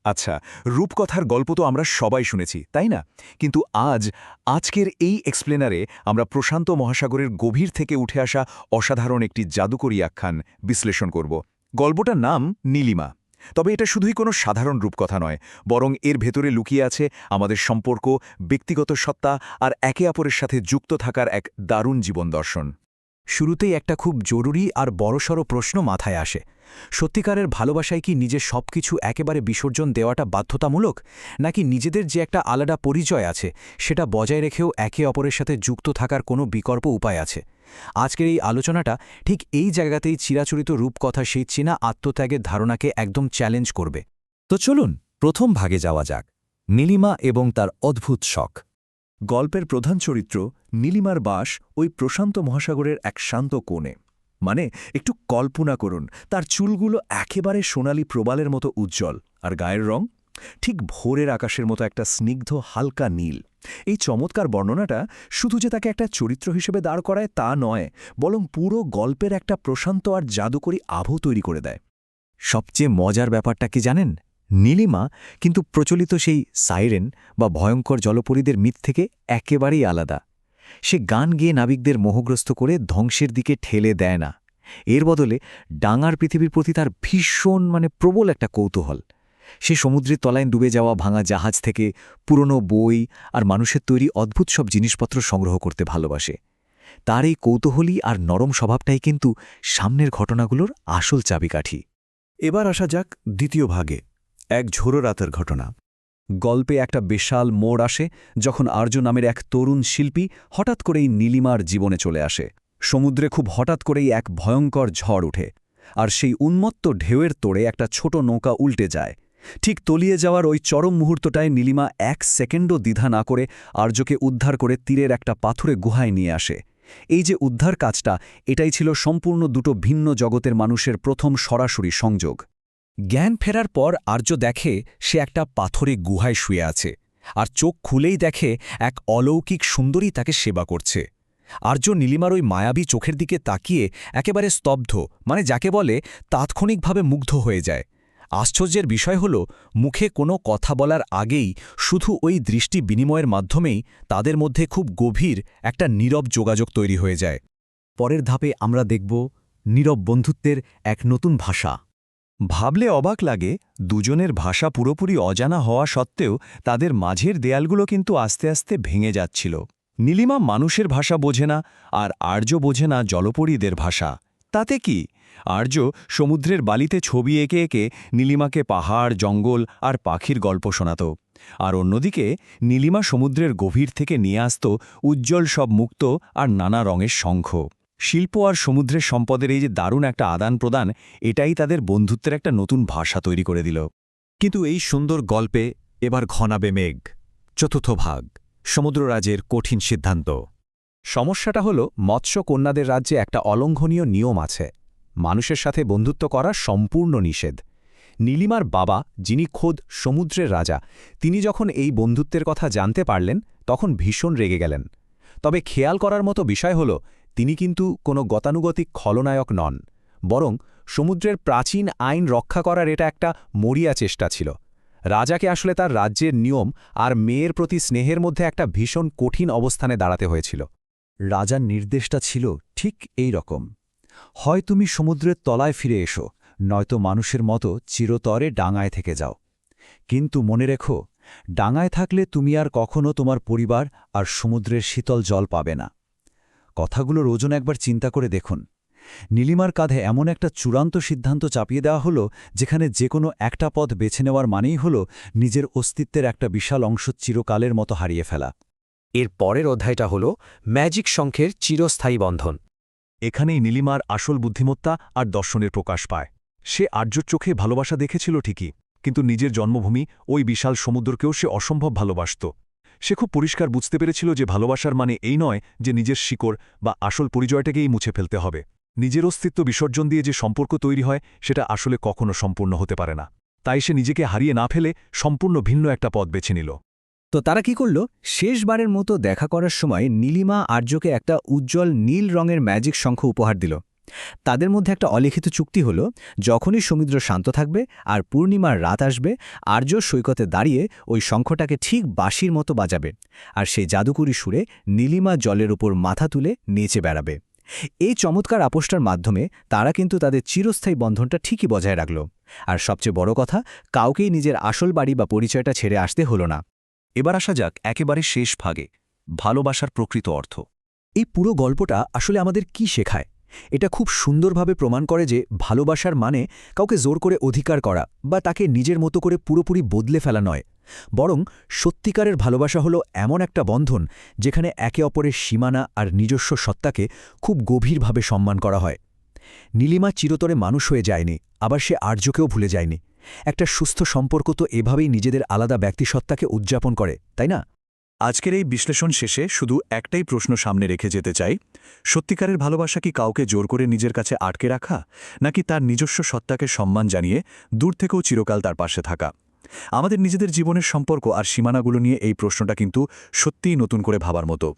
আচ্ছা, রূপকথার গল্প তো আমরা সবাই শুনেছি, তাই না? কিন্তু আজকের এই এক্সপ্লেনারে আমরা প্রশান্ত মহাসাগরের গভীর থেকে উঠে আসা অসাধারণ একটি জাদুকরী আখ্যান বিশ্লেষণ করব। গল্পটার নাম নীলিমা। তবে এটা শুধুই কোনো সাধারণ রূপকথা নয়, বরং এর ভেতরে লুকিয়ে আছে আমাদের সম্পর্ক, ব্যক্তিগত সত্তা আর একে অপরের সাথে যুক্ত থাকার এক দারুণ জীবন দর্শন। শুরুতেই একটা খুব জরুরি আর বড়সড় প্রশ্ন মাথায় আসে। সত্যিকারের ভালোবাসায় কি নিজের সবকিছু একেবারে বিসর্জন দেওয়াটা বাধ্যতামূলক, নাকি নিজেদের যে একটা আলাদা পরিচয় আছে সেটা বজায় রেখেও একে অপরের সাথে যুক্ত থাকার কোনো বিকল্প উপায় আছে? আজকের এই আলোচনাটা ঠিক এই জায়গাতেই চিরাচরিত রূপকথা সেই চীনা আত্মত্যাগের ধারণাকে একদম চ্যালেঞ্জ করবে। তো চলুন প্রথম ভাগে যাওয়া যাক, নীলিমা এবং তার অদ্ভুত শখ। গল্পের প্রধান চরিত্র নীলিমার বাস ওই প্রশান্ত মহাসাগরের এক শান্ত কোণে। মানে একটু কল্পনা করুন, তার চুলগুলো একেবারে সোনালি প্রবালের মতো উজ্জ্বল, আর গায়ের রং ঠিক ভোরের আকাশের মতো একটা স্নিগ্ধ হালকা নীল। এই চমৎকার বর্ণনাটা শুধু যে তাকে একটা চরিত্র হিসেবে দাঁড় করায় তা নয়, বরং পুরো গল্পের একটা প্রশান্ত আর জাদুকরী আভা তৈরি করে দেয়। সবচেয়ে মজার ব্যাপারটা কি জানেন? নীলিমা কিন্তু প্রচলিত সেই সাইরেন বা ভয়ঙ্কর জলপরীদের মিথ থেকে একেবারেই আলাদা। সে গান গেয়ে নাবিকদের মোহগ্রস্ত করে ধ্বংসের দিকে ঠেলে দেয় না। এর বদলে ডাঙার পৃথিবীর প্রতি তার ভীষণ প্রবল একটা কৌতূহল। সে সমুদ্রের তলায় ডুবে যাওয়া ভাঙা জাহাজ থেকে পুরনো বই আর মানুষের তৈরি অদ্ভুত সব জিনিসপত্র সংগ্রহ করতে ভালোবাসে। তার এই কৌতূহলী আর নরম স্বভাবটাই কিন্তু সামনের ঘটনাগুলোর আসল চাবিকাঠি। এবার আসা যাক দ্বিতীয় ভাগে, এক ঝোড়ো রাতের ঘটনা। গল্পে একটা বিশাল মোড় আসে যখন আর্য নামের এক তরুণ শিল্পী হঠাৎ করেই নীলিমার জীবনে চলে আসে। সমুদ্রে খুব হঠাৎ করেই এক ভয়ঙ্কর ঝড় ওঠে, আর সেই উন্মত্ত ঢেউয়ের তোড়ে একটা ছোট নৌকা উল্টে যায়। ঠিক তলিয়ে যাওয়ার ওই চরম মুহূর্তটায় নীলিমা এক সেকেন্ডও দ্বিধা না করে আর্যকে উদ্ধার করে তীরের একটা পাথুরে গুহায় নিয়ে আসে। এই যে উদ্ধার কাজটা, এটাই ছিল সম্পূর্ণ দুটো ভিন্ন জগতের মানুষের প্রথম সরাসরি সংযোগ। জ্ঞান ফেরার পর আর্য দেখে সে একটা পাথরে গুহায় শুয়ে আছে, আর চোখ খুলেই দেখে এক অলৌকিক সুন্দরী তাকে সেবা করছে। আর্য নীলিমার ওই মায়াবী চোখের দিকে তাকিয়ে একেবারে স্তব্ধ, যাকে বলে তাৎক্ষণিকভাবে মুগ্ধ হয়ে যায়। আশ্চর্যের বিষয় হল, মুখে কোনো কথা বলার আগেই শুধু ওই দৃষ্টি বিনিময়ের মাধ্যমেই তাদের মধ্যে খুব গভীর একটা নীরব যোগাযোগ তৈরি হয়ে যায়। পরের ধাপে আমরা দেখব নীরব বন্ধুত্বের এক নতুন ভাষা। ভাবলে অবাক লাগে, দুজনের ভাষা পুরোপুরি অজানা হওয়া সত্ত্বেও তাদের মাঝের দেয়ালগুলো কিন্তু আস্তে আস্তে ভেঙে যাচ্ছিল। নীলিমা মানুষের ভাষা বোঝে না, আর আর্য বোঝে না জলপরীদের ভাষা। তাতে কি, আর্য সমুদ্রের বালিতে ছবি এঁকে এঁকে নীলিমাকে পাহাড়, জঙ্গল আর পাখির গল্প শোনাত। আর অন্যদিকে নীলিমা সমুদ্রের গভীর থেকে নিয়ে আসত উজ্জ্বল সব মুক্ত আর নানা রঙের শঙ্খ। শিল্প আর সমুদ্রের সম্পদের এই যে দারুণ একটা আদান প্রদান, এটাই তাদের বন্ধুত্বের একটা নতুন ভাষা তৈরি করে দিল। কিন্তু এই সুন্দর গল্পে এবার ঘনাবে মেঘ। চতুর্থ ভাগ, সমুদ্ররাজের কঠিন সিদ্ধান্ত। সমস্যাটা হল, মৎস্যকন্যাদের রাজ্যে একটা অলঙ্ঘনীয় নিয়ম আছে। মানুষের সাথে বন্ধুত্ব করা সম্পূর্ণ নিষেধ। নীলিমার বাবা, যিনি খোদ সমুদ্রের রাজা, তিনি যখন এই বন্ধুত্বের কথা জানতে পারলেন তখন ভীষণ রেগে গেলেন। তবে খেয়াল করার মতো বিষয় হল, তিনি কিন্তু কোনো গতানুগতিক খলনায়ক নন, বরং সমুদ্রের প্রাচীন আইন রক্ষা করার এটা একটা মরিয়া চেষ্টা ছিল। রাজাকে আসলে তার রাজ্যের নিয়ম আর মেয়ের প্রতি স্নেহের মধ্যে একটা ভীষণ কঠিন অবস্থানে দাঁড়াতে হয়েছিল। রাজার নির্দেশটা ছিল ঠিক এই রকম: হয় তুমি সমুদ্রের তলায় ফিরে এসো, নয়তো মানুষের মতো চিরতরে ডাঙায় থেকে যাও। কিন্তু মনে রেখো, ডাঙায় থাকলে তুমি আর কখনো তোমার পরিবার আর সমুদ্রের শীতল জল পাবে না। কথাগুলোর ওজন একবার চিন্তা করে দেখুন। নীলিমার কাঁধে এমন একটা চূড়ান্ত সিদ্ধান্ত চাপিয়ে দেওয়া হলো, যেখানে যে কোনো একটা পথ বেছে নেওয়ার মানেই হল নিজের অস্তিত্বের একটা বিশাল অংশ চিরকালের মতো হারিয়ে ফেলা। এর পরের অধ্যায়টা হল ম্যাজিক শঙ্খের চিরস্থায়ী বন্ধন। এখানেই নীলিমার আসল বুদ্ধিমত্তা আর দর্শনের প্রকাশ পায়। সে আর্যর চোখে ভালোবাসা দেখেছিল ঠিকই, কিন্তু নিজের জন্মভূমি ওই বিশাল সমুদ্রকেও সে অসম্ভব ভালোবাসত। সে খুব পরিষ্কার বুঝতে পেরেছিল যে ভালোবাসার মানে এই নয় যে নিজের শিকড় বা আসল পরিচয়টাকেই মুছে ফেলতে হবে। নিজের অস্তিত্ব বিসর্জন দিয়ে যে সম্পর্ক তৈরি হয়, সেটা আসলে কখনো সম্পূর্ণ হতে পারে না। তাই সে নিজেকে হারিয়ে না ফেলে সম্পূর্ণ ভিন্ন একটা পথ বেছে নিল। তো তারা কি করল? শেষবারের মতো দেখা করার সময় নীলিমা আর্যকে একটা উজ্জ্বল নীল রঙের ম্যাজিক শঙ্খ উপহার দিল। তাদের মধ্যে একটা অলিখিত চুক্তি হলো, যখনই সমুদ্র শান্ত থাকবে আর পূর্ণিমার রাত আসবে, আর্য সৈকতে দাঁড়িয়ে ওই শঙ্খটাকে ঠিক বাঁশির মতো বাজাবে, আর সেই জাদুকরি সুরে নীলিমা জলের উপর মাথা তুলে নেচে বেড়াবে। এই চমৎকার আপোষটার মাধ্যমে তারা কিন্তু তাদের চিরস্থায়ী বন্ধনটা ঠিকই বজায় রাখল। আর সবচেয়ে বড় কথা, কাউকেই নিজের আসল বাড়ি বা পরিচয়টা ছেড়ে আসতে হলো না। এবার আসা যাক একেবারে শেষ ভাগে, ভালোবাসার প্রকৃত অর্থ। এই পুরো গল্পটা আসলে আমাদের কি শেখায়? এটা খুব সুন্দরভাবে প্রমাণ করে যে ভালোবাসার মানে কাউকে জোর করে অধিকার করা বা তাকে নিজের মতো করে পুরোপুরি বদলে ফেলা নয়, বরং সত্যিকারের ভালোবাসা হলো এমন একটা বন্ধন যেখানে একে অপরের সীমানা আর নিজস্ব সত্তাকে খুব গভীরভাবে সম্মান করা হয়। নীলিমা চিরতরে মানুষ হয়ে যায়নি, আবার সে আর্যকেও ভুলে যায়নি। একটা সুস্থ সম্পর্ক তো এভাবেই নিজেদের আলাদা ব্যক্তিসত্তাকে উদযাপন করে, তাই না? আজকের এই বিশ্লেষণ শেষে শুধু একটাই প্রশ্ন সামনে রেখে যেতে চাই, সত্যিকারের ভালোবাসা কি কাউকে জোর করে নিজের কাছে আটকে রাখা, নাকি তার নিজস্ব সত্তাকে সম্মান জানিয়ে দূর থেকেও চিরকাল তার পাশে থাকা? আমাদের নিজেদের জীবনের সম্পর্ক আর সীমানাগুলো নিয়ে এই প্রশ্নটা কিন্তু সত্যিই নতুন করে ভাবার মতো।